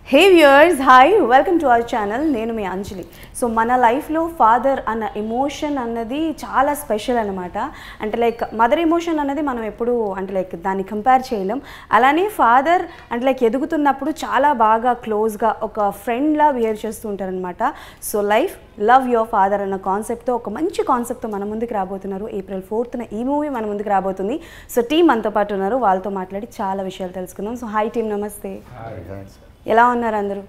Hey viewers, hi, welcome to our channel. నేను మీ అంజలి. So మన లైఫ్లో ఫాదర్ అన్న ఎమోషన్ అన్నది చాలా స్పెషల్ అనమాట. అంటే లైక్ మదర్ ఎమోషన్ అన్నది మనం ఎప్పుడు అంటే లైక్ దాన్ని కంపేర్ చేయలేం. అలానే ఫాదర్ అంటే లైక్ ఎదుగుతున్నప్పుడు చాలా బాగా క్లోజ్గా ఒక ఫ్రెండ్లా బిహేవ్ చేస్తూ ఉంటారనమాట. సో లవ్ యువర్ ఫాదర్ అన్న కాన్సెప్ట్తో ఒక మంచి కాన్సెప్ట్తో మన ముందుకు రాబోతున్నారు. April 4th ఈ మూవీ మన ముందుకు రాబోతుంది. సో టీం మనతో పాటు ఉన్నారు, వాళ్ళతో మాట్లాడి చాలా విషయాలు తెలుసుకుందాం. సో హాయ్ టీం, నమస్తే. ఎలా ఉన్నారు అందరూ?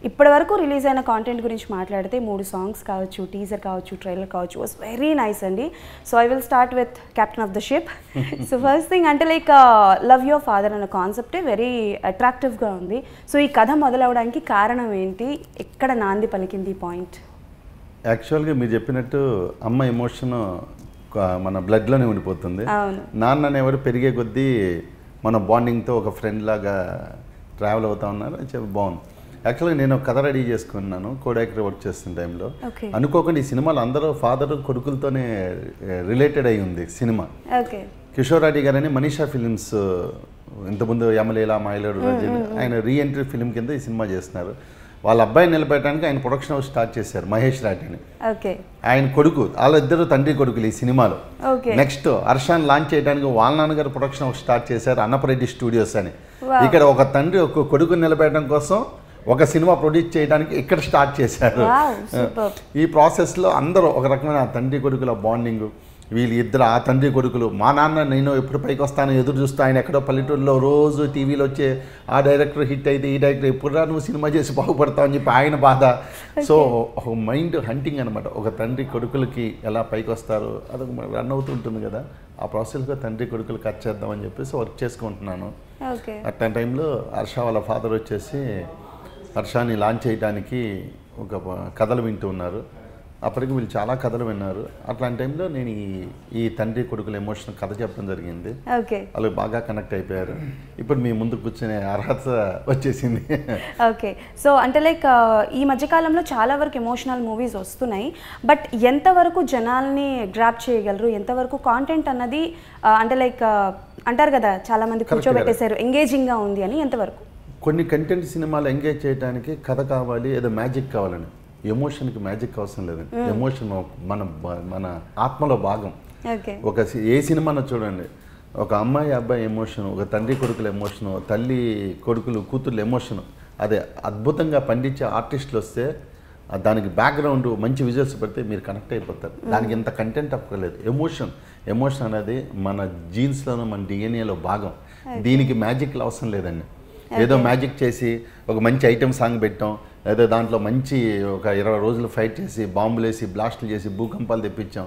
ఇప్పటి వరకు రిలీజ్ అయిన కాంటెంట్ గురించి మాట్లాడితే 3 సాంగ్స్ కావచ్చు, టీజర్ కావచ్చు, ట్రైలర్ కావచ్చు, వాస్ వెరీ నైస్ అండి. So I will start with captain of the ship. So first thing అంటే లైక్ లవ్ యువర్ ఫాదర్ అన్న కాన్సెప్టే వెరీ అట్రాక్టివ్గా ఉంది. సో ఈ కథ మొదలవడానికి కారణం ఏంటి, ఎక్కడ నాంది పలికింది పాయింట్? యాక్చువల్గా మీరు చెప్పినట్టు అమ్మ ఎమోషన్ మన బ్లడ్లోనే ఉండిపోతుంది. నాన్న అనేవారు పెరిగే కొద్దీ మన బాండింగ్తో ఒక ఫ్రెండ్ లాగా ట్రావెల్ అవుతా ఉన్నారు. చెప్పి బాగుంది. యాక్చువల్గా నేను ఒక కథ రెడీ చేసుకున్నాను కోడైరెక్టర్ వర్క్ చేస్తున్న టైంలో. అనుకోకుండా ఈ సినిమాలో అందరూ ఫాదర్ కొడుకులతోనే రిలేటెడ్ అయి ఉంది సినిమా. కిషోర్ రెడ్డి గారని మనీషా ఫిలిమ్స్ ఇంతకుముందు యమలీల మాయలేడు రజని ఆయన రీఎంట్రీ ఫిలిం కింద ఈ సినిమా చేస్తున్నారు. వాళ్ళ అబ్బాయిని నిలబెట్టడానికి ఆయన ప్రొడక్షన్ హౌస్ స్టార్ట్ చేశారు, మహేష్ రాటిని. ఆయన కొడుకు, వాళ్ళిద్దరు తండ్రి కొడుకులు ఈ సినిమాలో. నెక్స్ట్ హర్షాన్ లాంచ్ చేయడానికి వాళ్ళ నాన్నగారు ప్రొడక్షన్ హౌస్ స్టార్ట్ చేశారు, అన్నపరెడ్డి స్టూడియోస్ అని. ఇక్కడ ఒక తండ్రి ఒక కొడుకుని నిలబెట్టడం కోసం ఒక సినిమా ప్రొడ్యూస్ చేయడానికి ఇక్కడ స్టార్ట్ చేశారు. ఈ ప్రాసెస్లో అందరూ ఒక రకమైన తండ్రి కొడుకుల బాండింగ్, వీళ్ళు ఇద్దరు ఆ తండ్రి కొడుకులు. మా నాన్న నేను ఎప్పుడు పైకి వస్తాను ఎదురు చూస్తూ, ఆయన ఎక్కడో పల్లెటూరులో రోజు టీవీలో వచ్చే ఆ డైరెక్టర్ హిట్ అయితే ఈ డైరెక్టర్ ఎప్పుడురా నువ్వు సినిమా చేసి బాగుపడతావు అని చెప్పి ఆయన బాధ. సో ఒక మైండ్ హంటింగ్ అనమాట. ఒక తండ్రి కొడుకులకి ఎలా పైకి వస్తారు అదొక రన్ అవుతుంటుంది కదా, ఆ ప్రాసెస్గా తండ్రి కొడుకులు కట్ చేద్దామని చెప్పేసి వర్క్ చేసుకుంటున్నాను. అట్లాంటి టైంలో హర్ష వాళ్ళ ఫాదర్ వచ్చేసి హర్షాని లాంచ్ చేయడానికి ఒక కథలు వింటూ ఉన్నారు. అప్పటికి వీళ్ళు చాలా కథలు విన్నారు. అట్లాంటి టైంలో నేను ఈ తండ్రి కొడుకుల ఎమోషన్ కథ చెప్పడం జరిగింది. వాళ్ళు బాగా కనెక్ట్ అయిపోయారు. ఇప్పుడు మీ ముందు కూర్చునే అర్హత వచ్చేసింది. ఓకే, సో అంటే లైక్ ఈ మధ్యకాలంలో చాలా వరకు ఎమోషనల్ మూవీస్ వస్తున్నాయి. బట్ ఎంతవరకు జనాల్ని గ్రాప్ చేయగలరు, ఎంతవరకు కాంటెంట్ అన్నది అంటే లైక్ అంటారు కదా చాలా మంది కూర్చోబెట్టేశారు ఎంగేజింగ్గా ఉంది అని, ఎంతవరకు? కొన్ని కంటెంట్ సినిమాలు ఎంగేజ్ చేయడానికి కథ కావాలి, ఏదో మ్యాజిక్ కావాలని. ఎమోషన్కి మ్యాజిక్ అవసరం లేదండి. ఎమోషన్ మన ఆత్మలో భాగం. ఏ సినిమాను చూడండి, ఒక అమ్మాయి అబ్బాయి ఎమోషన్, ఒక తండ్రి కొడుకుల ఎమోషను, తల్లి కొడుకులు కూతుర్ల ఎమోషను, అదే అద్భుతంగా పండించే ఆర్టిస్టులు వస్తే దానికి బ్యాక్గ్రౌండ్ మంచి విజువల్స్ పెడితే మీరు కనెక్ట్ అయిపోతారు. దానికి ఇంత కంటెంట్ అక్కర్లేదు. ఎమోషన్ అనేది మన జీన్స్లోనూ మన డిఎన్ఏలో భాగం. దీనికి మ్యాజిక్లు అవసరం లేదండి. ఏదో మ్యాజిక్ చేసి ఒక మంచి ఐటెం సాంగ్ పెట్టాం, ఏదో దాంట్లో మంచి ఒక 20 రోజులు ఫైట్ చేసి బాంబులు వేసి బ్లాస్టులు చేసి భూకంపాలు తెప్పించాం.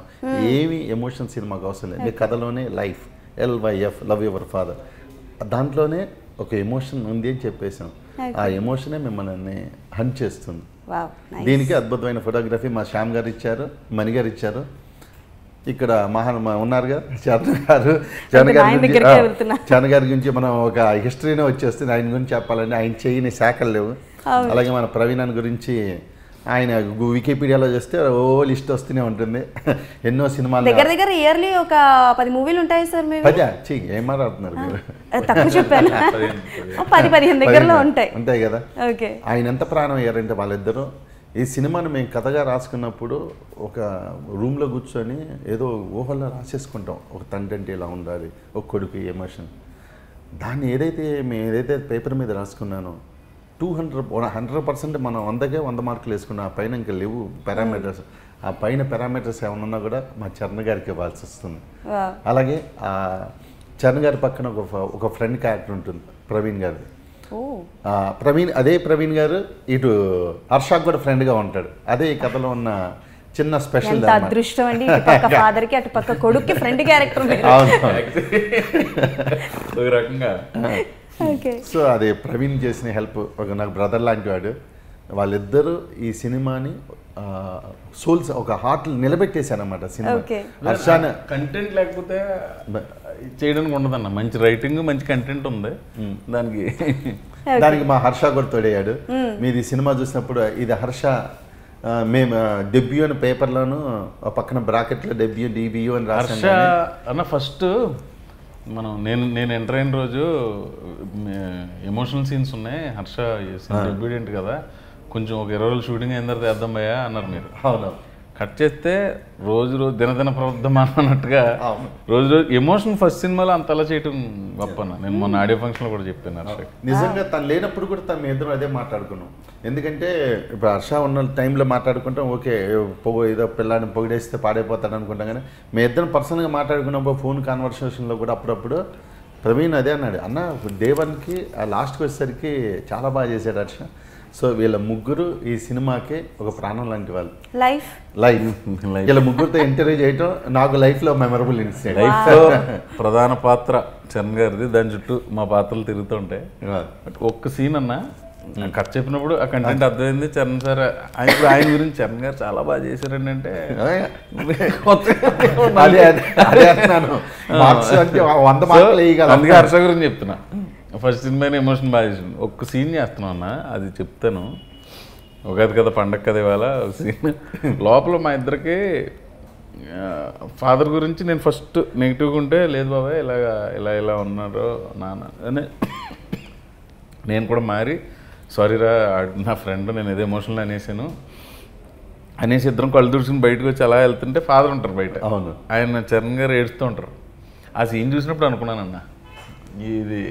ఏమి ఎమోషన్ సినిమాకి అవసరం లేదు. మీ కథలోనే life LYF love your father, దాంట్లోనే ఒక ఎమోషన్ ఉంది అని చెప్పేసాం. ఆ ఎమోషనే మిమ్మల్ని హంట్ చేస్తుంది. దీనికి అద్భుతమైన ఫోటోగ్రఫీ మా శ్యామ్ గారు ఇచ్చారు, మణి గారు ఇచ్చారు. ఇక్కడ ఉన్నారుగా చరణ్ గారి గురించి మనం ఒక హిస్టరీనే వచ్చేస్తుంది. ఆయన గురించి చెప్పాలంటే ఆయన చేయని శాఖలు లేవు. అలాగే మన ప్రవీణ్ గురించి ఆయన వికీపీడియాలో చేస్తే ఓ లిస్ట్ వస్తూనే ఉంటుంది. ఎన్నో సినిమాలు దగ్గర ఇయర్లీ ఒక 10 మూవీలు ఉంటాయి సార్. ఏం మాట్లాడుతున్నారు మీరు? తక్కువ చెప్పాను, 10-15 దగ్గరలో ఉంటాయి కదా. ఆయన ఎంత ప్రాణం అయ్యారంటే వాళ్ళిద్దరూ. ఈ సినిమాను మేము కథగా రాసుకున్నప్పుడు ఒక రూమ్లో కూర్చొని ఏదో ఊహల్లో రాసేసుకుంటాం. ఒక తండ్రి అంటే ఇలా ఉండాలి, ఒక కొడుకు ఎమోషన్. దాన్ని ఏదైతే పేపర్ మీద రాసుకున్నానో 100% మనం 100కే 100 మార్కులు వేసుకున్నాం. ఆ పైన ఇంకా లేవు పారామీటర్స్. ఆ పైన పారామీటర్స్ ఏమన్నా కూడా మా చరణ్ గారికి ఇవ్వాల్సి వస్తుంది. అలాగే ఆ చరణ్ గారి పక్కన ఒక ఫ్రెండ్ క్యారెక్టర్ ఉంటుంది, ప్రవీణ్ గారిది. అదే ప్రవీణ్ గారు ఇటు హర్షాకు కూడా ఫ్రెండ్గా ఉంటాడు. అదే ఈ కథలో ఉన్న చిన్న స్పెషల్ అదృష్టం అండి. ఫాదర్ కి అటు పక్క కొడుక్కి ఫ్రెండ్ క్యారెక్టర్. సో అదే ప్రవీణ్ చేసిన హెల్ప్, ఒక నాకు బ్రదర్ లాంటి వాడు. వాళ్ళిద్దరూ ఈ సినిమాని సోల్స్ ఒక హార్ట్ నిలబెట్టేశారన్నమాట. సినిమా హర్షాన్ కంటెంట్ లేకపోతే చేయడానికి ఉండదన్న. మంచి రైటింగ్, మంచి కంటెంట్ ఉంది దానికి మా హర్ష కూడా తోడయ్యాడు. మీది సినిమా చూసినప్పుడు ఇది హర్ష మేము డెబ్యూ అని పేపర్లోను పక్కన బ్రాకెట్లో డెబ్యూ DBU అని రాశాను. అన్న ఫస్ట్ నేను ఎంటర్ అయిన రోజు ఎమోషనల్ సీన్స్ ఉన్నాయి, హర్ష ఒబీడియంట్ కదా, కొంచెం ఒక 20 రోజులు షూటింగ్ అయిన తర్వాత వేద్దాం భయ్యా అన్నారు మీరు. అవును. కట్ చేస్తే రోజు దినదిన ప్రవర్ధమానం అన్నట్టుగా రోజు ఎమోషన్ ఫస్ట్ సినిమాలో అంతలా చేయటం గొప్పన. నేను మొన్న ఆడియో ఫంక్షన్లో కూడా చెప్పాను. నిజంగా తను లేనప్పుడు కూడా తను ఇద్దరు అదే మాట్లాడుకున్నాం. ఎందుకంటే ఇప్పుడు హర్ష ఉన్న టైంలో మాట్లాడుకుంటాం, ఓకే ఏదో పిల్లాన్ని పొగిడేస్తే పాడైపోతాడు అనుకుంటాం. కానీ మీ ఇద్దరం పర్సనల్గా మాట్లాడుకున్నప్పుడు ఫోన్ కాన్వర్సేషన్లో కూడా అప్పుడప్పుడు ప్రవీణ్ అదే అన్నాడు, అన్న దేవన్కి ఆ లాస్ట్కి వచ్చేసరికి చాలా బాగా చేశాడు హర్ష. సో వీళ్ళ ముగ్గురు ఈ సినిమాకి ఒక ప్రాణం లాంటి వాళ్ళు. లైఫ్ వీళ్ళ ముగ్గురితో ఇంటర్వ్యూ చేయటం నాకు లైఫ్లో మెమరబుల్ ఇన్సిడెంట్. లైఫ్లో ప్రధాన పాత్ర చరణ్ గారిది, దాని చుట్టూ మా పాత్రలు తిరుగుతుంటాయి. బట్ ఒక్క సీన్ అన్న కట్ చెప్పినప్పుడు ఆ కంటెంట్ అర్థమైంది. చరణ్ సార్ ఆయన గురించి చరణ్ గారు చాలా బాగా చేశారండి అంటే అందుకే హర్ష గురించి చెప్తున్నా. ఫస్ట్ సినిమాని ఎమోషన్ బాగా చేసింది. ఒక్క సీన్ చేస్తున్నాం అన్న, అది చెప్తాను. ఉగాది కదా పండగ కదా ఇవాళ సీన్ లోపల మా ఇద్దరికి ఫాదర్ గురించి నేను ఫస్ట్ నెగిటివ్గా ఉంటే, లేదు బాబాయ్ ఇలా ఉన్నారో నాన్న అని నేను కూడా మారి, సారీరా నా ఫ్రెండ్ నేను ఏదో ఎమోషనల్ అనేసి ఇద్దరం కళ్ళు తుడుచుకుని బయటకు వచ్చి అలా వెళ్తుంటే ఫాదర్ ఉంటారు బయట. అవును. ఆయన చరణ్ గారు ఏడుస్తూ ఉంటారు. ఆ సీన్ చూసినప్పుడు అనుకున్నానన్న, ఇది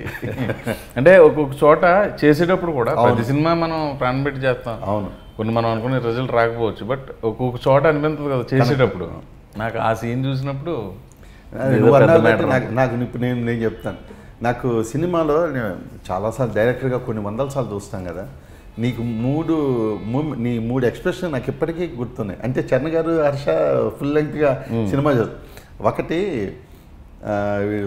అంటే ఒక్కొక్క చోట చేసేటప్పుడు కూడా ప్రతి సినిమా మనం ప్రాణం పెట్టి చేస్తాం. అవును. కొన్ని మనం అనుకునే రిజల్ట్ రాకపోవచ్చు, బట్ ఒక్కొక్క చోట అనిపిస్తుంది కదా చేసేటప్పుడు. నాకు ఆ సీన్ చూసినప్పుడు నాకు ఇప్పుడు నేను చెప్తాను, నాకు సినిమాలో చాలాసార్లు డైరెక్టర్గా కొన్ని 100 సార్లు చూస్తాం కదా, నీకు నీ మూడు ఎక్స్ప్రెషన్ నాకు ఇప్పటికీ గుర్తున్నాయి. అంటే చరణ్ గారు హర్ష ఫుల్ లెంగ్త్గా సినిమా ఒకటి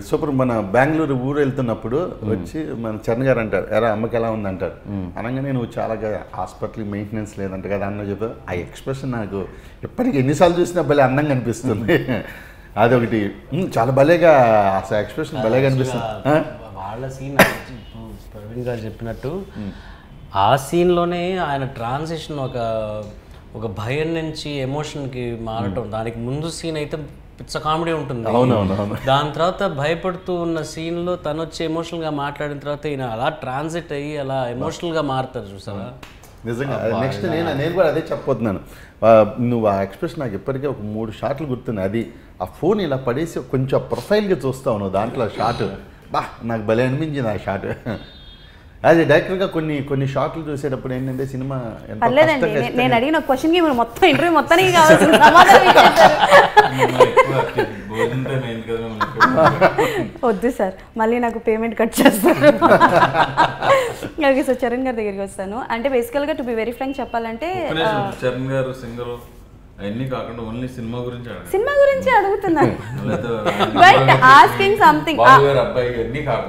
సూపర్ మన బెంగళూరు ఊరు వెళ్తున్నప్పుడు వచ్చి మన చరణ్ గారు అంటారు, ఎరా అమ్మకి ఎలా ఉంది అంటారు. అనగానే నువ్వు చాలా హాస్పిటల్ మెయింటెనెన్స్ లేదంట కదా అన్న చెప్పారు. ఆ ఎక్స్ప్రెషన్ నాకు ఇప్పటికీ ఎన్నిసార్లు చూసినా భలే అందంగా అనిపిస్తుంది. అదొకటి చాలా భలేగా అసలు ఎక్స్ప్రెషన్ భలేగా అనిపిస్తుంది. వాళ్ళ సీన్ ప్రవీణ్ గారు చెప్పినట్టు ఆ సీన్లోనే ఆయన ట్రాన్సిషన్ ఒక భయం నుంచి ఎమోషన్కి మారటం. దానికి ముందు సీన్ అయితే పిచ్చ కామెడీ ఉంటుంది. దాని తర్వాత భయపడుతూ ఉన్న సీన్లో తను వచ్చి ఎమోషనల్గా మాట్లాడిన తర్వాత ఈయన అలా ట్రాన్సిట్ అయ్యి అలా ఎమోషనల్గా మారుతారు చూసారా. నిజంగా నెక్స్ట్ నేను కూడా అదే చెప్పబోతున్నాను. నువ్వు ఆ ఎక్స్ప్రెషన్ నాకు ఇప్పటికే ఒక 3 షాట్లు గుర్తున్నాయి. అది ఆ ఫోన్ ఇలా పడేసి కొంచెం ప్రొఫైల్గా చూస్తావు నువ్వు దాంట్లో షాట్, నాకు భలే అనిపించింది ఆ షాట్. అది డైరెక్టర్గా కొన్ని షాట్లు చూసేటప్పుడు ఏంటంటే సినిమా నేను అడిగిన క్వశ్చన్కి మీరు మొత్తం ఇంటర్వ్యూ మొత్తానికి కావాల్సిన సమాధానం వద్దు సార్, మళ్ళీ నాకు పేమెంట్ కట్ చేస్తారు. ఓకే సార్, చరణ్ గారి దగ్గరికి వస్తాను. అంటే బేసికల్గా టు బి వెరీ ఫ్రాంక్ చెప్పాలంటే చరణ్ గారు సింగర్ అన్నీ కాకుండా ఓన్లీ సినిమా గురించి అడుగుతున్నాను. బట్ ఆస్కింగ్ సంథింగ్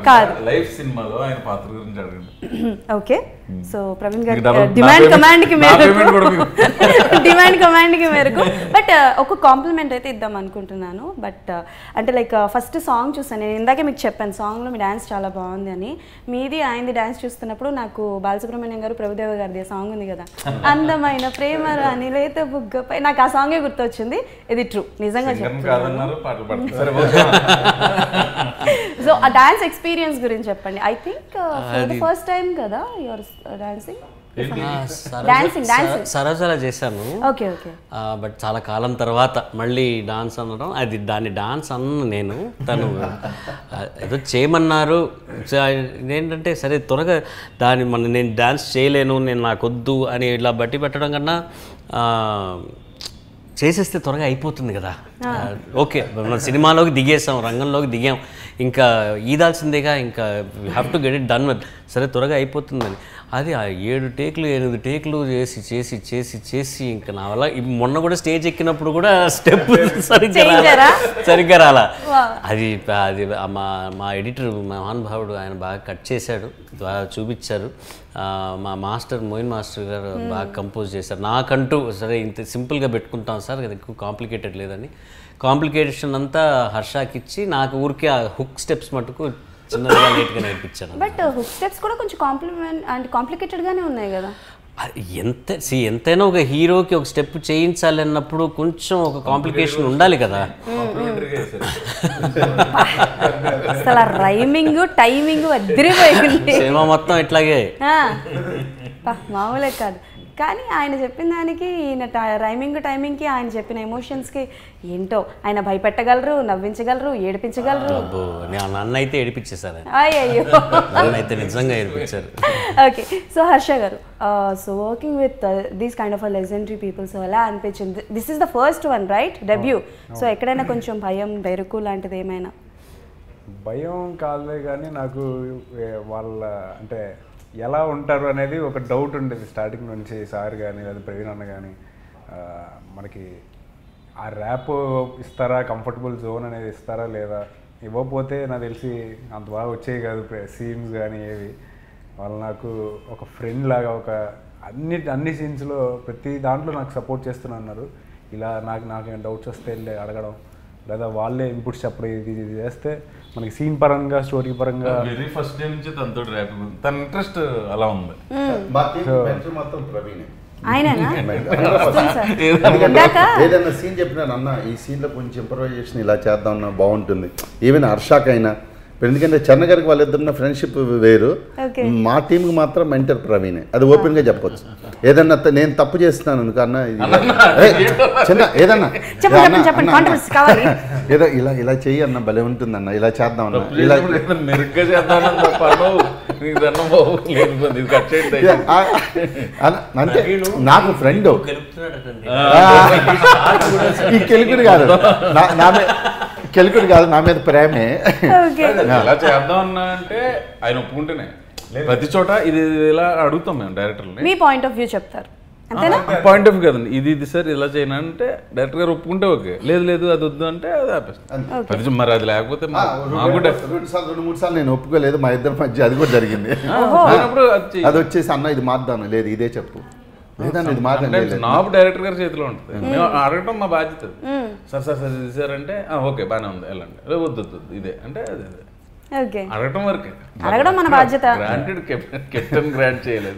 కాదు, లైఫ్ సినిమాలో ఆయన పాత్ర గురించి అడగండి. ఓకే, సో ప్రవీణ్ గారు డిమాండ్ కమాండ్కి మేరకు బట్ ఒక కాంప్లిమెంట్ అయితే ఇద్దాం అనుకుంటున్నాను. బట్ అంటే లైక్ ఫస్ట్ సాంగ్ చూసాను నేను, ఇందాకే మీకు చెప్పాను సాంగ్లో మీ డ్యాన్స్ చాలా బాగుంది అని. మీది ఆయనది డ్యాన్స్ చూస్తున్నప్పుడు నాకు బాలసుబ్రహ్మణ్యం గారు ప్రభుదేవ గారిది సాంగ్ ఉంది కదా, అందమైన ప్రేమ రాని లేత బుగ్గపై, నాకు ఆ సాంగే గుర్తొచ్చింది. ఇది ట్రూ, నిజంగా చెప్తున్నాను. సో ఆ డాన్స్ ఎక్స్పీరియన్స్ గురించి చెప్పండి. I think for the first time కదా యువర్ డాన్సింగ్? సరసలా చేశాను. Okay okay. బట్ చాలా కాలం తర్వాత మళ్ళీ డాన్స్ అనడం, అది దాన్ని డాన్స్ అన్న నేను, తను ఏదో చేయమన్నారు. ఏంటంటే సరే త్వరగా నేను డాన్స్ చేయలేను, నేను నాకొద్దు అని ఇలా బట్టి పెట్టడం కన్నా చేసేస్తే త్వరగా అయిపోతుంది కదా. ఓకే, మన సినిమాలోకి దిగేసాం, రంగంలోకి దిగాం, ఇంకా ఈదాల్సిందేగా, ఇంకా we have to get it done with, సరే త్వరగా అయిపోతుందని. అది ఆ 7 టేకులు 8 టేకులు చేసి చేసి చేసి చేసి ఇంకా నా వల్ల మొన్న కూడా స్టేజ్ ఎక్కినప్పుడు కూడా స్టెప్ సరిగ్గా రాలా. అది మా ఎడిటర్ మహానుభావుడు ఆయన బాగా కట్ చేశాడు, బాగా చూపించారు. మా మాస్టర్ మోయిన్ మాస్టర్ గారు బాగా కంపోజ్ చేశారు. నాకంటూ సరే ఇంత సింపుల్గా పెట్టుకుంటాం సార్, అది ఎక్కువ కాంప్లికేటెడ్ లేదని కాంప్లికేషన్ అంతా హర్షాకి ఇచ్చి నాకు ఊరికే ఆ హుక్ స్టెప్స్ మటుకు చిన్నగా నీట్గా నేర్పించాను. బట్ హుక్ స్టెప్స్ కూడా కొంచెం కాంప్లికేటెడ్గానే ఉన్నాయి కదా. ఎంతైనా ఒక హీరోకి ఒక స్టెప్ చేయించాలి అన్నప్పుడు కొంచెం ఒక కాంప్లికేషన్ ఉండాలి కదా. అసలు రైమింగ్ టైమింగ్ అదిరిపోయింది సినిమా మొత్తం ఇట్లాగే మామూలే కాదు. కానీ ఆయన చెప్పిన దానికి ఈయన టైమింగ్కి ఆయన చెప్పిన ఎమోషన్స్కి ఏంటో ఆయన భయపెట్టగలరు, నవ్వించగలరు, ఏడిపించగలరు. నన్ను అయితే ఏడిపించేశారు, అయ్యో నన్ను అయితే నిజంగా ఏడిపించారు. ఓకే, సో హర్ష గారు, so working with these kind of legendary people, so ఎలా అనిపించింది? This is the first one right, debut. So ఎక్కడైనా కొంచెం భయం, బెరుకు లాంటిది ఏమైనా? భయం కాదులే కానీ నాకు వాళ్ళ అంటే ఎలా ఉంటారు అనేది ఒక డౌట్ ఉండేది స్టార్టింగ్ నుంచి. సార్ కానీ లేదా ప్రవీణ్ అన్న కానీ మనకి ఆ ర్యాప్ ఇస్తారా, కంఫర్టబుల్ జోన్ అనేది ఇస్తారా లేదా, ఇవ్వకపోతే నాకు తెలిసి అంత బాగా వచ్చేవి కాదు సీన్స్ కానీ ఏవి. వాళ్ళు నాకు ఒక ఫ్రెండ్ లాగా ఒక అన్ని సీన్స్లో ప్రతి దాంట్లో నాకు సపోర్ట్ చేస్తున్నారు. ఇలా నాకు డౌట్స్ వస్తే వెళ్ళి అడగడం, లేదా వాళ్ళే ఇన్పుట్స్ చెప్పడం, ఇది చేస్తే మనకి సీన్ పరంగా స్టోరీ పరంగా వెరీ ఫస్ట్ డే నుంచి తనతో ర్యాప్ తన ఇంట్రెస్ట్ అలా ఉంది. ఏదైనా సీన్ చెప్పినాను అన్న, ఈ సీన్లో కొంచెం ఇంప్రవైజేషన్ ఇలా చేద్దాం అన్న బాగుంటుంది. ఈవెన్ హర్షాకైనా, ఎందుకంటే చరణ్ గారికి వాళ్ళిద్దరున్న ఫ్రెండ్షిప్ వేరు, మా టీంకి మాత్రం మెంటర్ ప్రవీణే. అది ఓపెన్గా చెప్పొచ్చు. ఏదన్నా నేను తప్పు చేస్తున్నాను అనుకో అన్న, చిన్న ఏదన్నా ఏదో ఇలా చెయ్యి అన్న, భలే ఉంటుంది అన్న, ఇలా చేద్దాం అన్న, ఇలా అంటే నాకు ఫ్రెండ్ ఈ కెలుకుడు కాదు నా మీద ప్రేమే. ఇలా చేద్దాం అన్నా అంటే ఆయన ఒప్పుకుంటేనే ప్రతి చోట ఇది ఇలా అడుగుతాం మేము డైరెక్టర్ని. మీ పాయింట్ ఆఫ్ వ్యూ చెప్తారు అంతేనా? పాయింట్ ఆఫ్ వ్యూ కదండి, ఇది సార్ ఇలా చేయను అంటే డైరెక్టర్ గారు ఒప్పుకుంటే ఓకే, లేదు అది వద్దు అంటే అది ఆపేస్తాం. మరి అది లేకపోతే 2-3 సార్లు నేను ఒప్పుకోలేదు, మా ఇద్దరి మధ్య అది కూడా జరిగింది. అది వచ్చేసి అన్న ఇది మార్దాను, లేదు ఇదే చెప్పు, లేదండి ఇది మార్దాను. నాకు డైరెక్టర్ గారి చేతిలో ఉంటుంది, మేము అడగటం మా బాధ్యత. సార్ ఇది సార్ అంటే ఓకే బాగానే ఉంది వెళ్ళండి, వద్దు ఇదే అంటే అదే అడగటం వరకే, అడగడం మన బాధ్యత. కెప్టెన్ గ్రాంట్ చేయలేదు.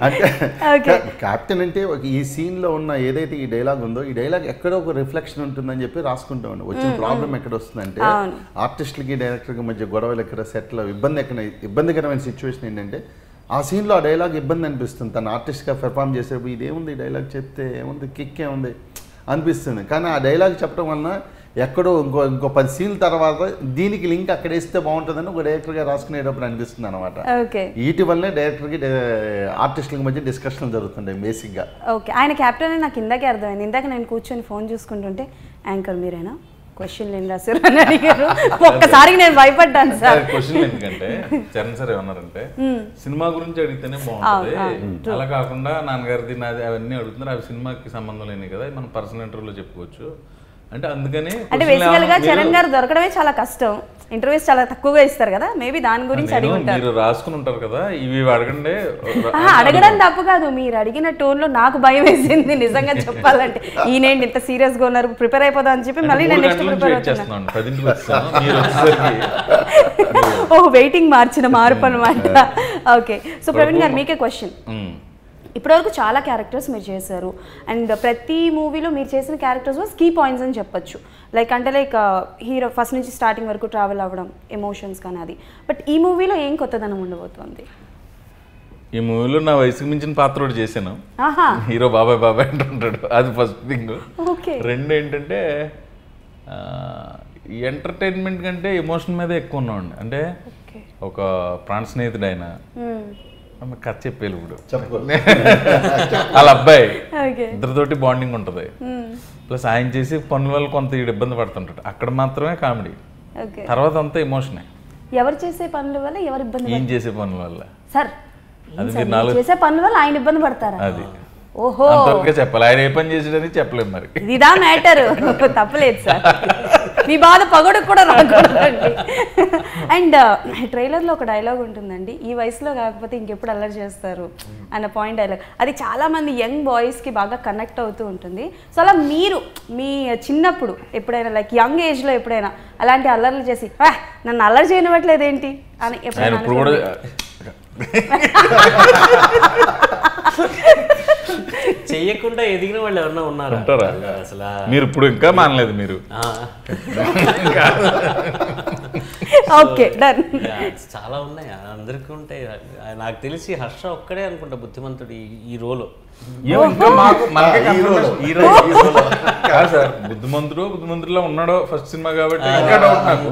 కెప్టెన్ అంటే ఈ సీన్ లో ఉన్న ఏదైతే ఈ డైలాగ్ ఉందో, ఈ డైలాగ్ ఎక్కడో ఒక రిఫ్లెక్షన్ ఉంటుందని చెప్పి రాసుకుంటా ఉండే. వచ్చిన ప్రాబ్లం ఎక్కడ వస్తుందంటే, ఆర్టిస్టులకి డైరెక్టర్కి మధ్య గొడవలు ఎక్కడ సెటిల్, ఇబ్బందికరమైన సిచ్యువేషన్ ఏంటంటే, ఆ సీన్లో ఆ డైలాగ్ ఇబ్బంది అనిపిస్తుంది. తను ఆర్టిస్ట్గా పెర్ఫామ్ చేసేప్పుడు ఇదేముంది ఈ డైలాగ్ చెప్తే ఏముంది, కిక్ ఏముంది అనిపిస్తుంది. కానీ ఆ డైలాగ్ చెప్పడం వలన ఎక్కడో ఇంకో 10 సీన్ల తర్వాత దీనికి లింక్ అక్కడ వేస్తే బాగుంటుందని ఒక డైరెక్టర్గా రాసుకునేటప్పుడు అనిపిస్తుంది అనమాట. వీటి వల్లనే డైరెక్టర్కి ఆర్టిస్టులకి మధ్య డిస్కషన్లు జరుగుతుంటాయి బేసిక్గా. ఓకే, ఆయన క్యాప్టెన్ అని నాకు ఇందాకే అర్థమైంది. ఇందాక నేను కూర్చొని ఫోన్ చూసుకుంటుంటే యాంకర్ మీరేనా, క్వశ్చన్ ఏం రాశారు అని అడిగారు. ఒక్కసారికి నేను భయపడ్డాను సార్. క్వశ్చన్ ఎందుకంటే చరణ్ సార్ ఏమన్నారంటే సినిమా గురించి అడిగితేనే బాగుంటుంది, అలా కాకుండా నాన్నగారిది నాది అవన్నీ అడుగుతున్నారు, అవి సినిమాకి సంబంధం లేని కదా, మనం పర్సనల్ ఇంటర్వ్యూలో చెప్పుకోవచ్చు అంటే. అందుకని అంటే బేసికల్ గా చరణ్ గారు దొరకడమే చాలా కష్టం, ఇంటర్వ్యూస్ చాలా తక్కువగా ఇస్తారు కదా, మేబీ దాని గురించి అడిగి ఉంటారు. మీరు రాసుకుని ఉంటారు కదా, ఇవి అడగండి. అడగడం తప్పు కాదు, మీరు అడిగిన టోన్ లో నాకు భయం వేసింది నిజంగా చెప్పాలంటే. ఈయనేంటి ఇంత సీరియస్ గా ఉన్నారు, ప్రిపేర్ అయిపోదా అని చెప్పి మళ్ళీ నేను నెక్స్ట్ ప్రిపేర్ అవుతున్నాను. వెయిటింగ్ మార్చిన మార్పు అనమాట. ఓకే, సో ప్రవీణ్ గారు మీకే క్వశ్చన్. ఇప్పటివరకు చాలా క్యారెక్టర్స్ మీరు చేశారు, అండ్ ప్రతి మూవీలో మీరు చేసిన క్యారెక్టర్స్ వాస్ కీ పాయింట్స్ అని చెప్పొచ్చు. లైక్ హీరో ఫస్ట్ నుంచి స్టార్టింగ్ వరకు ట్రావెల్ అవ్వడం, ఎమోషన్స్ కానీ అది. బట్ ఈ మూవీలో ఏం కొత్తదనం ఉండబోతుంది? ఈ మూవీలో నా వయసుకు మించిన పాత్ర ఒకటి చేశాను, హీరో బాబాయ్ అంటుంటాడు, అది ఫస్ట్ థింగ్. రెండు ఏంటంటే ఎంటర్టైన్మెంట్ కంటే ఎమోషన్ మీద ఎక్కువ ఉన్నామండి. అంటే ఒక ప్రాణ స్నేహితుడు ఆయన కథ చెప్పేది ఇప్పుడు వాళ్ళ అబ్బాయి, ఇద్దరితోటి బాండింగ్ ఉంటుంది. ప్లస్ ఆయన చేసే పనుల వల్ల కొంత ఇబ్బంది పడుతుంటాడు, అక్కడ మాత్రమే కామెడీ, తర్వాత అంతా ఎమోషనే. ఎవరు చేసే పనుల వల్ల ఎవరు ఇబ్బంది? ఏం చేసే పనుల వల్ల సార్, అది చేసే పనుల వల్ల ఆయన ఇబ్బంది పడతారా? అది అంతవరకే చెప్పాలి, ఆయన ఏ పని చేసేదని చెప్పలేము. మరి ఇదా మ్యాటర్, తప్పలేదు సార్, మీ బాధ పగొడకు కూడా రాకూడదండి. అండ్ ట్రైలర్లో ఒక డైలాగ్ ఉంటుందండి, ఈ వయసులో కాకపోతే ఇంకెప్పుడు అల్లరి చేస్తారు అన్న పాయింట్ డైలాగ్. అది చాలామంది యంగ్ బాయ్స్కి బాగా కనెక్ట్ అవుతూ ఉంటుంది. సో అలా మీరు మీ చిన్నప్పుడు ఎప్పుడైనా లైక్ యంగ్ ఏజ్లో ఎప్పుడైనా అలాంటి అల్లర్లు చేసి నన్ను అల్లరి చేయనివ్వట్లేదు ఏంటి అని ఎప్పుడైనా చెయ్యకు తెలియకుండా ఎదిగిన వాళ్ళు ఎవరన్నా ఉన్నారా ఉంటారా? అసలు మీరు ఇప్పుడు ఇంకా మానలేదు మీరు. Okay done. చాలా ఉన్నాయి, అందరికీ ఉంటాయి. నాకు తెలిసి హర్ష ఒక్కడే అనుకుంటా బుద్ధిమంతుడు ఈ రోలు. ఇంకా మాకు మనకే కాదు సార్, బుద్ధిమంతుడులో ఉన్నాడో ఫస్ట్ సినిమా కాబట్టి ఇంకా డౌట్ నాకు.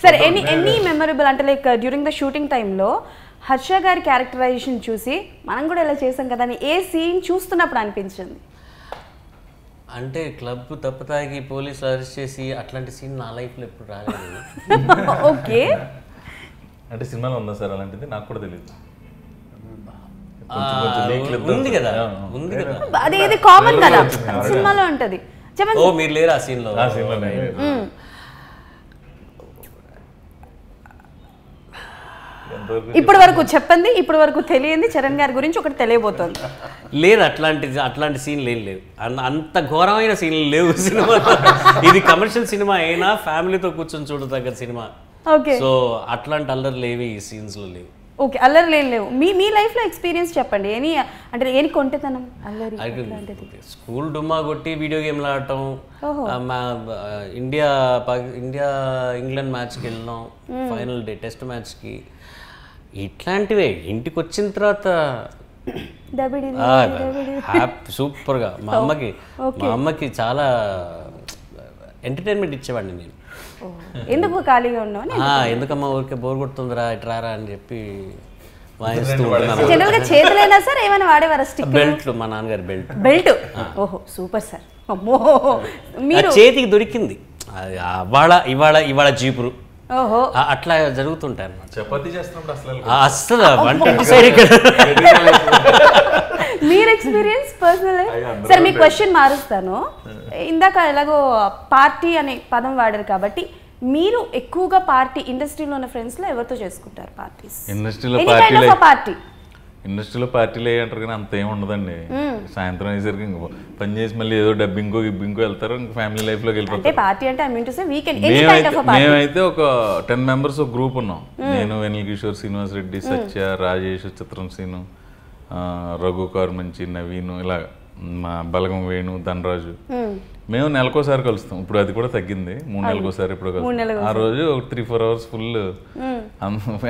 సరే ఎనీ మెమరబుల్ అంటే లైక్ డ్యూరింగ్ ద షూటింగ్ టైంలో హర్ష గారి క్యారెక్టరైజేషన్ చూసి మనం కూడా ఇలా చేసాం కదా అని ఏ సీన్ చూస్తున్నప్పుడు అనిపించింది? అంటే క్లబ్ తప్పతాగి పోలీసులు అరెస్ట్ చేసి అట్లాంటి సీన్ నా లైఫ్లో ఎప్పుడు రాలేదు. ఓకే, అంటే సినిమాలో ఉందా సార్ అలాంటిది? నాకు కూడా తెలియదు. ఉంది కదా, ఉంది కదా, అది ఇది కామన్ కదా సినిమాలో ఉంటది. చెప్పండి. ఓ మీరు లేరు ఆ సీన్లో? ఆ సీన్లో ఇప్పటి వరకు చెప్పండి, ఇప్పటి వరకు తెలియంది చరణ్ గారి గురించి ఒకటి తెలియబోతోంది. లేదు, అట్లాంటి సీన్లు ఏం లేవు. అంత ఘోరమైన సీన్లు లేవు సినిమాలో. ఇది కమర్షియల్ సినిమా అయినా ఫ్యామిలీతో కూర్చొని చూడదగ్గ సినిమా. ఓకే, సో అట్లాంటి అల్లర్లు ఏవి ఈ సీన్స్లో లేవు. ఓకే, అల్లరి లేవు. మీ లైఫ్లో ఎక్స్పీరియన్స్ చెప్పండి. అంటే ఏని కొంటెతనం అల్లరి? స్కూల్ డుమ్మా కొట్టి వీడియో గేమ్లు ఆడటం, ఇండియా ఇంగ్లాండ్ మ్యాచ్కి వెళ్ళినాం, ఫైనల్ డే టెస్ట్ మ్యాచ్కి, ఇట్లాంటివే. ఇంటికి వచ్చిన తర్వాత సూపర్గా మా అమ్మకి చాలా ఎంటర్టైన్మెంట్ ఇచ్చేవాడిని నేను. ఎందుకు ఖాళీగా ఉన్నావు? ఎందుకమ్మా ఊరికే బోర్ కొడుతుందిరా ఇట్రారా అని చెప్పి వాయిస్తూ ఉంటాను. జనరల్ గా చేతులైనా సార్ ఏమైనా వాడేవారా? స్టిక్ బెల్ట్, మా నాన్నగారి బెల్ట్. ఓహో సూపర్ సార్. అమ్మో, మీరు చేతికి దొరికింది ఇవాళ జీపురు. ఓహో, అట్లా జరుగుతుంటాయి అన్నమాట. చపాతీ చేస్తున్నప్పుడు అస్సలు 120 సైడ్ ఇక్కడ. మీరు ఎక్స్పీరియన్స్ పర్సనల్. సరే మీ క్వశ్చన్ మారుస్తాను. ఇందాక ఎలాగో పార్టీ అనే పదం వాడారు కాబట్టి మీరు ఎక్కువగా పార్టీ ఇండస్ట్రీలో ఉన్న ఫ్రెండ్స్ లో ఎవరితో చేసుకుంటారు పార్టీస్? ఇండస్ట్రీలో పార్టీలు అంటారు కానీ అంత ఏమి ఉండదండి. సాయంత్రం అయ్యేసరికి ఇంకో పని చేసి మళ్ళీ ఏదో డబ్బింకో గిబ్బింకో వెళ్తారు, ఇంకా ఫ్యామిలీ లైఫ్ లోకి వెళ్ళిపోతారు. మేమైతే ఒక 10 members ఒక గ్రూప్ ఉన్నాం. నేను, వెనిల్ కిషోర్, శ్రీనివాస్ రెడ్డి, సత్య, రాజేష్, చిత్రం సీను, రఘు కార్మంచి, నవీను, ఇలా మా బలగం వేణు, ధనరాజు. మేము నెలకోసారి కలుస్తాం. ఇప్పుడు అది కూడా తగ్గింది, 3 నెలలకోసారి ఇప్పుడు కలుస్తాం. ఆ రోజు ఒక 3-4 hours ఫుల్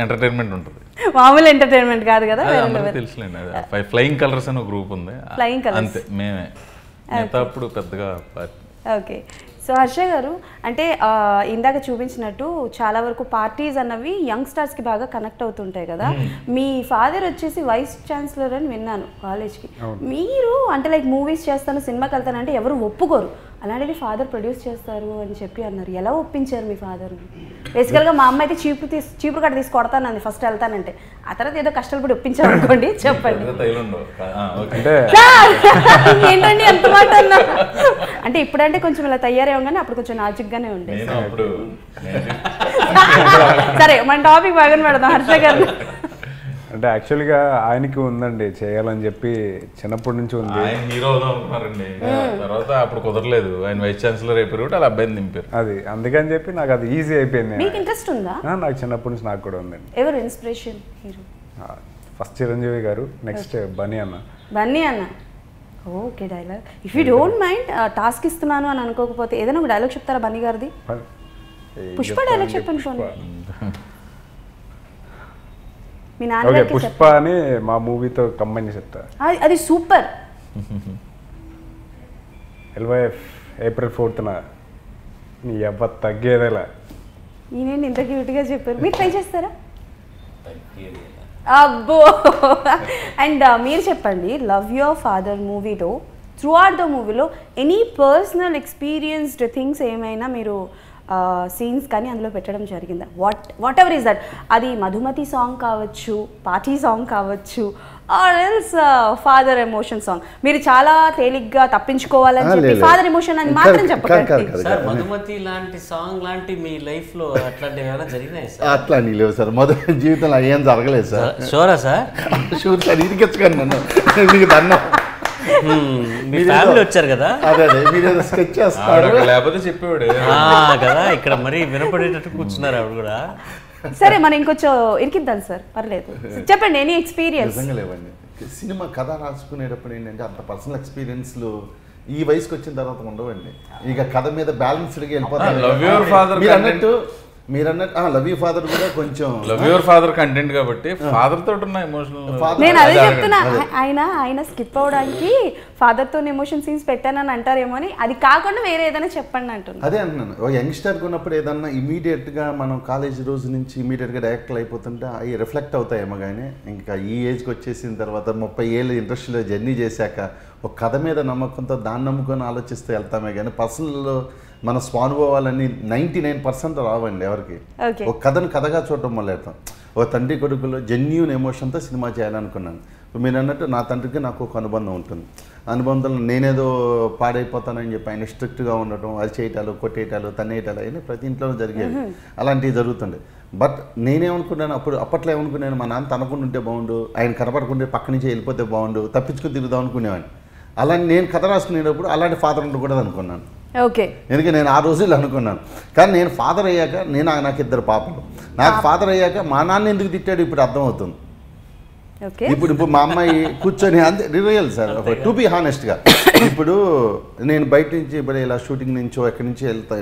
ఎంటర్టైన్మెంట్ ఉంటుంది. మామూలు ఎంటర్టైన్మెంట్ కాదు కదా. తెలుసులేండి, అది ఫ్లయింగ్ కలర్స్ అని ఒక గ్రూప్ ఉంది, అంతే మేమే. మిగతా అప్పుడు పెద్దగా పార్టీ. ఓకే, సో హర్ష గారు అంటే ఇందాక చూపించినట్టు చాలా వరకు పార్టీస్ అన్నవి యంగ్స్టర్స్కి బాగా కనెక్ట్ అవుతుంటాయి కదా. మీ ఫాదర్ వచ్చేసి వైస్ ఛాన్సలర్ అని విన్నాను కాలేజ్కి. మీరు అంటే లైక్ మూవీస్ చేస్తాను, సినిమాకి వెళ్తాను అంటే ఎవరు ఒప్పుకోరు. అలాంటిది ఫాదర్ ప్రొడ్యూస్ చేస్తారు అని చెప్పి అన్నారు. ఎలా ఒప్పించారు మీ ఫాదర్? బేసికల్గా మా అమ్మ అయితే చీపురు కట్ట తీసి కొడతానంది ఫస్ట్ వెళ్తానంటే. ఆ తర్వాత ఏదో కష్టాలు పడి ఒప్పించారు అనుకోండి. చెప్పండి. ఏంటండి ఎంత మాట అన్నా? అంటే ఇప్పుడంటే కొంచెం ఇలా తయారయ్యాం కానీ అప్పుడు కొంచెం నాజుగ్గానే ఉండేది. సరే మన టాపిక్ బాగా పెడదాం. హర్ష గారు అంటే యాక్చువల్గా ఆయనకి ఉందండి చేయాలని చెప్పి చిన్నప్పటి నుంచి ఉంది. ఆయన హీరో అనుకున్నారండి, తర్వాత అప్పుడు కుదరలేదు. ఆయన వైస్ ఛాన్సలర్ అయిపోయారు, అలా అబ్బాయిని దింపారు. అది అందుకని చెప్పి నాకు అది ఈజీ అయిపోయింది. మీకు ఇంట్రెస్ట్ ఉందా? నాకు చిన్నప్పటి నుంచి నాకు కూడా ఉందండి. ఎవరు ఇన్స్పిరేషన్ హీరో? ఫస్ట్ చిరంజీవి గారు, నెక్స్ట్ బన్నీ అన్న. Okay, dialogue if you don't mind task ఇస్తున్నాను అని అనుకోకపోతే ఏదైనా ఒక డైలాగ్ చెప్తారా బన్నీ గారిది? పుష్ప డైలాగ్ చెప్పండి. మీ నాన్న పుష్ప అని మా మూవీతో కంబైన్ చెప్తా. అది సూపర్. LYF April 4th నీ ఎవ్వ తగ్గేదేలా. నేనేంటి ఇంత క్యూట్గా చెప్పారు, మీరు ట్రై చేస్తారా? అబ్బో. అండ్ మీరు చెప్పండి, లవ్ యువర్ ఫాదర్ మూవీలో త్రూ అవుట్ ద మూవీలో ఎనీ పర్సనల్ ఎక్స్పీరియన్స్డ్ థింగ్స్ ఏమైనా మీరు సీన్స్ కానీ అందులో పెట్టడం జరిగిందా? What ever is that. అది మధుమతి సాంగ్ కావచ్చు, పార్టీ సాంగ్ కావచ్చు, or else father emotion song. మీరు చాలా తేలిగ్గా తప్పించుకోవాలని చెప్పి ఫాదర్ ఎమోషన్ అని మాత్రం చెప్పకండి సార్. మధుమతి లాంటి సాంగ్ లాంటి మీ లైఫ్ లో అట్లాంటివి ఏమైనా జరిగినాయి సార్? అట్లాంటి లేవు సార్, మొదటి జీవితంలో ఏం జరగలేదు సార్. షూరా సార్? షూర్ సార్, ఇరికెచ్చుకోండి నన్ను, మీకు దన్నం. మీ ఫ్యామిలీ వచ్చారు కదా, అదే మీరు స్కెచ్ చేస్తారు లేకపోతే చెప్పేవాడు కదా. ఇక్కడ మరి వినపడేటట్టు కూర్చున్నారు ఆవిడ కూడా. సరే మనం ఇంకొంచెం ఇరికిద్దాం సార్, పర్లేదు. చెప్పండి ఎనీ ఎక్స్పీరియన్స్. నిజంగా లేవండి, సినిమా కథ రాసుకునేటప్పుడు ఏంటంటే అంత పర్సనల్ ఎక్స్పీరియన్స్లు ఈ వయసుకి వచ్చిన తర్వాత ఉండవండి. ఇక కథ మీద బ్యాలెన్స్డ్గా వెళ్ళిపోతాను. మీరు అన్నట్టు లవ్ యూ ఫాదర్ కూడా కొంచెం లవ్ యువర్ ఫాదర్ కంటెంట్ కాబట్టి ఫాదర్ తోటి ఉన్న ఎమోషనల్. నేను అదే చెప్తున్నా, ఆయన స్కిప్ అవడానికి ఫాదర్ తో ఎమోషన్ సీన్స్ పెట్టానని అంటారేమో అని, అది కాకుండా వేరే ఏదైనా చెప్పండి అంటున్నాను. అదే అంటున్నాను, ఒక యంగ్స్టర్కి ఉన్నప్పుడు ఏదన్నా ఇమీడియట్గా మనం కాలేజ్ రోజు నుంచి ఇమీడియట్గా డైరెక్ట్లు అయిపోతుంటే అవి రిఫ్లెక్ట్ అవుతాయేమో. కానీ ఇంకా ఈ ఏజ్కి వచ్చేసిన తర్వాత 30 ఏళ్ళు ఇండస్ట్రీలో జర్నీ చేశాక ఒక కథ మీద నమ్మకంతో దాన్ని నమ్ముకొని ఆలోచిస్తూ వెళ్తామే కానీ పర్సనల్ మన స్వానుభవాలన్నీ 99% రావండి ఎవరికి. ఒక కథను కథగా చూడటం మొదలెడతాం. ఒక తండ్రి కొడుకులో జెన్యూన్ ఎమోషన్తో సినిమా చేయాలనుకున్నాను. మీరు అన్నట్టు నా తండ్రికి నాకు ఒక అనుబంధం ఉంటుంది. అనుబంధంలో నేనేదో పాడైపోతానని చెప్పి ఆయన స్ట్రిక్ట్గా ఉండటం, అది చేయటాలు, కొట్టేయటాలు, తన్నేయటాలు అవన్నీ ప్రతి ఇంట్లో జరిగేవి. అలాంటివి జరుగుతుండే. బట్ నేనేమనుకున్నాను అప్పట్లో ఏమనుకున్నాను, మా నాన్న తనకుండా బాగుండు, ఆయన కనపడకుంటే పక్క నుంచి వెళ్ళిపోతే బాగుండు, తప్పించుకుని తిరుగుదాం అనుకునేవాడిని. అలాంటి నేను కథ రాసుకునేటప్పుడు అలాంటి ఫాదర్ ఉండకూడదు అనుకున్నాను. ఓకే, ఎందుకంటే నేను ఆ రోజుల్లో అనుకున్నాను. కానీ నేను ఫాదర్ అయ్యాక నాకు 2 పాపలు. నాకు ఫాదర్ అయ్యాక మా నాన్న ఎందుకు తిట్టాడు ఇప్పుడు అర్థమవుతుంది. ఇప్పుడు మా అమ్మాయి కూర్చొని అంతే రియల్ సార్, టు బి హానెస్ట్గా. ఇప్పుడు నేను బయట నుంచి ఇప్పుడు ఇలా షూటింగ్ నుంచో ఎక్కడి నుంచి వెళ్తా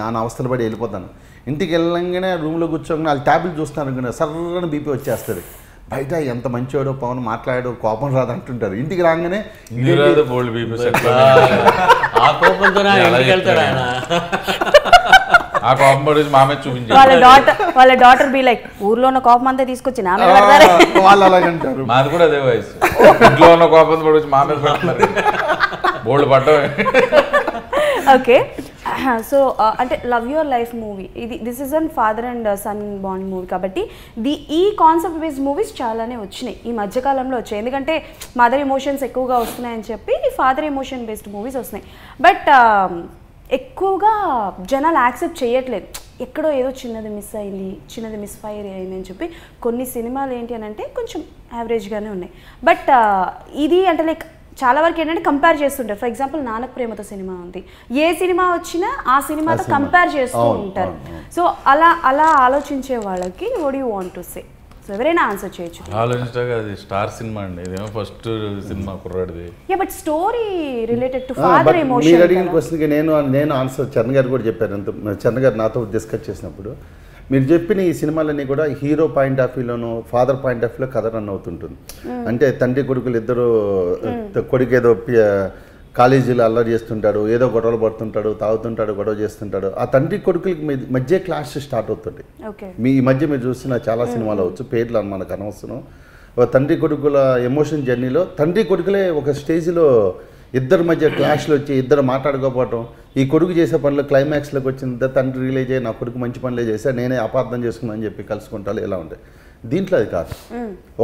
నాన్న అవస్థలు పడి వెళ్ళిపోతాను. ఇంటికి వెళ్ళంగానే రూమ్లో కూర్చోగానే వాళ్ళు ట్యాబ్లెట్ చూస్తున్నారు అనుకున్నా సర్రని బీపీ వచ్చేస్తుంది. బయట ఎంత మంచివాడో పవన్ మాట్లాడాడో కోపం రాదు అంటుంటారు. ఇంటికి రాగానే ఆ కోపం పడి మామే చూపించారు. వాళ్ళ డాటర్ బి లైక్ ఊర్లో ఉన్న కోపం అంతా తీసుకొచ్చి నా మీద వాళ్ళు అలాగంటారు. మాది కూడా అదే వయసు. ఇంట్లో ఉన్న కోపం పడి మా మీద పెడుతున్నారు. బోల్డ్ పడ్డమే. ఓకే, సో అంటే love your life movie this is an father and sun bond movie కాబట్టి ఈ కాన్సెప్ట్ బేస్డ్ మూవీస్ చాలానే వచ్చినాయి ఈ మధ్యకాలంలో వచ్చాయి. ఎందుకంటే మదర్ ఎమోషన్స్ ఎక్కువగా వస్తున్నాయని చెప్పి ఫాదర్ ఎమోషన్ బేస్డ్ మూవీస్ వస్తున్నాయి. బట్ ఎక్కువగా జనాలు యాక్సెప్ట్ చేయట్లేదు. ఎక్కడో ఏదో చిన్నది మిస్ అయింది, చిన్నది మిస్ఫైర్ అయింది అని చెప్పి కొన్ని సినిమాలు ఏంటి అని అంటే కొంచెం యావరేజ్గానే ఉన్నాయి. బట్ ఇది అంటే లైక్ చాలా వరకు ఏంటంటే కంపేర్ చేస్తుంటారు. ఫర్ ఎగ్జాంపుల్ నానక్ ప్రేమతో సినిమా ఉంది, ఏ సినిమా వచ్చినా ఆ సినిమాతో కంపేర్ చేస్తూ ఉంటారు. సో అలా ఆలోచించే వాళ్ళకి what you want to say? So ఎవరైనా ఆన్సర్ చేయొచ్చు. ఆలోచించగా అది స్టార్ సినిమా అండి, ఇదేమో ఫస్ట్ సినిమా కుర్రాడిది. But story related to father emotion. మీరు అడిగిన క్వశ్చన్కి నేను ఆన్సర్ చరణ్ గారు కూడా చెప్పారు. చరణ్ గారు నాతో డిస్కస్ చేసినప్పుడు మీరు చెప్పిన ఈ సినిమాలన్నీ కూడా హీరో పాయింట్ ఆఫ్ వ్యూలోనూ ఫాదర్ పాయింట్ ఆఫ్ వ్యూలో కథ రన్ అవుతుంటుంది. అంటే తండ్రి కొడుకులు ఇద్దరు, కొడుకు ఏదో కాలేజీలో అల్లరి చేస్తుంటాడు, ఏదో గొడవలు పడుతుంటాడు, తాగుతుంటాడు, గొడవ చేస్తుంటాడు. ఆ తండ్రి కొడుకులకి మధ్య క్లాష్ స్టార్ట్ అవుతుంది. ఈ మధ్య మీరు చూసిన చాలా సినిమాలు అవచ్చు, పేర్లు మనకు అనవసరం. తండ్రి కొడుకుల ఎమోషన్ జర్నీలో తండ్రి కొడుకులే ఒక స్టేజ్లో ఇద్దరి మధ్య క్లాష్లు వచ్చి ఇద్దరు మాట్లాడుకోపోవటం, ఈ కొడుకు చేసే పనులు క్లైమాక్స్లోకి వచ్చిన తండ్రి రిలీజ్ అయ్యి నా కొడుకు మంచి పనులే చేశా, నేనే అపార్థం చేసుకున్నాను చెప్పి కలుసుకుంటాను, ఇలా ఉంటాయి. దీంట్లో అది కాదు.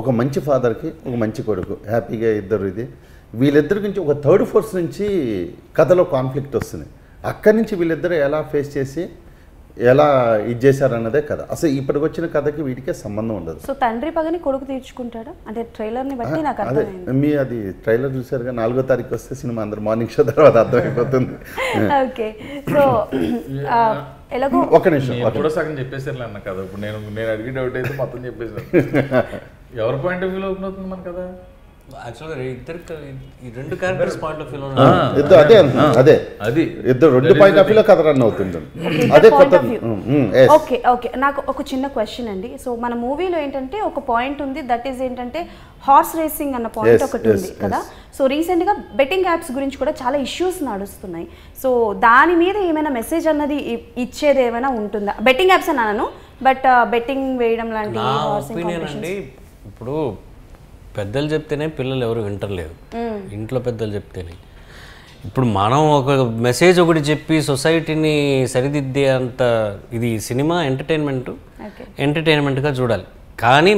ఒక మంచి ఫాదర్కి ఒక మంచి కొడుకు హ్యాపీగా ఇద్దరు, ఇది వీళ్ళిద్దరి నుంచి ఒక థర్డ్ ఫోర్స్ నుంచి కథలో కాన్ఫ్లిక్ట్ వస్తుంది. అక్కడి నుంచి వీళ్ళిద్దరు ఎలా ఫేస్ చేసి ఎలా ఇది చేశారన్నదే కథ. అసలు ఇప్పటికి వచ్చిన కథకి వీటికే సంబంధం ఉండదు. సో తండ్రి పగని కొడుకు తీర్చుకుంటాడా అంటే ట్రైలర్ని బట్టి నాకు అర్థమైంది. మీ అది ట్రైలర్ చూసారుగా, 4వ తారీఖు వస్తే సినిమా అందరు మార్నింగ్ షో తర్వాత అర్థమైపోతుంది. ఓకే, సో ఎలాగో ఒక నిమిషం ఎప్పుడో సగం చెప్పేసారు అన్న కదా. ఇప్పుడు నేను అడిగి డౌట్ అయితే మొత్తం చెప్పేసాను. ఎవరి పాయింట్ ఆఫ్ వ్యూలో ఓపెన్ అవుతుంది మన కదా. యాక్చువల్గా ఈ 2 క్యారెక్టర్స్ పాయింట్ ఆఫ్ వ్యూలో అదే ఇద్దరు 2 పాయింట్ ఆఫ్ వ్యూలో కథ రన్ అవుతుంది. అదే ఓకే ఓకే, నాకు ఒక చిన్న క్వశ్చన్ అండి. సో మన మూవీలో ఏంటంటే ఒక పాయింట్ ఉంది, దట్ ఈస్ ఏంటంటే హార్స్ రేసింగ్ అన్న పాయింట్ ఒకటి ఉంది కదా. సో రీసెంట్గా బెట్టింగ్ యాప్స్ గురించి కూడా చాలా ఇష్యూస్ నడుస్తున్నాయి. సో దాని మీద ఏమైనా మెసేజ్ అన్నది ఇచ్చేది ఏమైనా ఉంటుందా? బెట్టింగ్ యాప్స్ అన్నాను, బట్ బెట్టింగ్ వేయడం లాంటి అండి. ఇప్పుడు పెద్దలు చెప్తేనే పిల్లలు ఎవరు వింటర్లేదు, ఇంట్లో పెద్దలు చెప్తేనే. ఇప్పుడు మనం ఒక మెసేజ్ ఒకటి చెప్పి సొసైటీని సరిదిద్దే అంత ఇది సినిమా ఎంటర్టైన్మెంట్గా చూడాలి. కానీ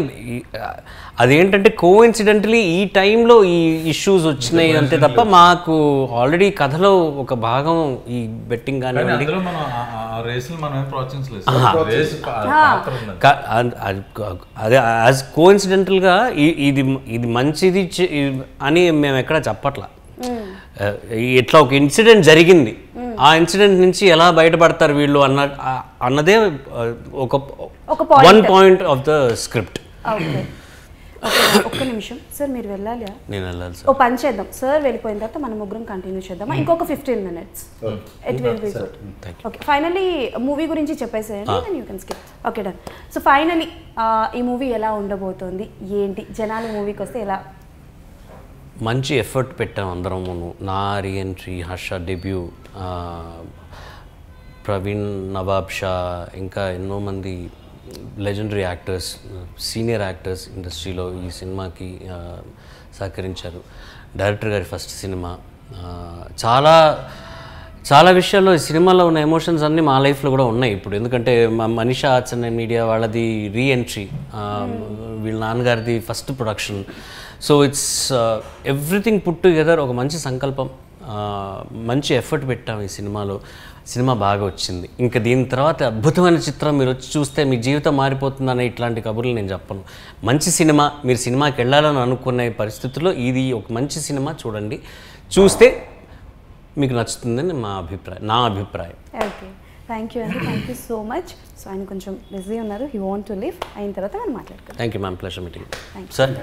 అదేంటంటే కోఇన్సిడెంటలీ ఈ టైంలో ఈ ఇష్యూస్ వచ్చినాయి అంతే తప్ప మాకు ఆల్రెడీ కథలో ఒక భాగం ఈ బెట్టింగ్ కానీ అదే యాజ్ కోఇన్సిడెంటల్గా ఇది మంచిది అని మేము ఎక్కడ చెప్పట్లా. ఇట్లా ఒక ఇన్సిడెంట్ జరిగింది, ఆ ఇన్సిడెంట్ నుంచి ఎలా బయటపడతారు వీళ్ళు అన్నదే ఒక 1 పాయింట్ ఆఫ్ ద స్క్రిప్ట్. ఒక్క నిమిషం సార్, మీరు వెళ్ళాలి. నేను వెళ్ళాలి ఓ సార్. పని చేద్దాం, సార్ వెళ్ళిపోయిన తర్వాత మనం ముగ్గురం కంటిన్యూ చేద్దామా ఇంకొక 15 minutes. It will be good. Okay, finally movie గురించి చెప్పేసేయండి, then you can skip. Okay done. So finally ఈ మూవీ ఎలా ఉండబోతోంది, ఏంటి, జనాలు మూవీకి వస్తే ఎలా? మంచి ఎఫర్ట్ పెట్టాం అందరం. నా రీఎంట్రీ, హర్ష డెబ్యూ, ప్రవీణ్ నవాబ్ షా, ఇంకా ఎన్నో మంది లెజెండరీ యాక్టర్స్, సీనియర్ యాక్టర్స్ ఇండస్ట్రీలో ఈ సినిమాకి సహకరించారు. డైరెక్టర్ గారి ఫస్ట్ సినిమా. చాలా చాలా విషయాల్లో ఈ సినిమాలో ఉన్న ఎమోషన్స్ అన్నీ మా లైఫ్లో కూడా ఉన్నాయి ఇప్పుడు. ఎందుకంటే మనీషా ఆర్ట్స్ అండ్ మీడియా వాళ్ళది రీఎంట్రీ, వీళ్ళ నాన్నగారిది first production. So it's everything put together. ఒక మంచి సంకల్పం, మంచి ఎఫర్ట్ పెట్టాం ఈ సినిమాలో. సినిమా బాగా వచ్చింది. ఇంకా దీని తర్వాత అద్భుతమైన చిత్రం మీరు వచ్చి చూస్తే మీ జీవితం మారిపోతుందనే ఇట్లాంటి కబుర్లు నేను చెప్పను. మంచి సినిమా, మీరు సినిమాకి వెళ్ళాలని అనుకునే పరిస్థితుల్లో ఇది ఒక మంచి సినిమా. చూడండి, చూస్తే మీకు నచ్చుతుందని నా అభిప్రాయం. ఓకే, థ్యాంక్ యూ అండి, thank you so much. So ఆయన కొంచెం బిజీ ఉన్నారు, హీ వాంట్ టు లీవ్. అయిన తర్వాత మనం మాట్లాడుకుందాం. Thank you ma'am, pleasure meeting. Thank you sir.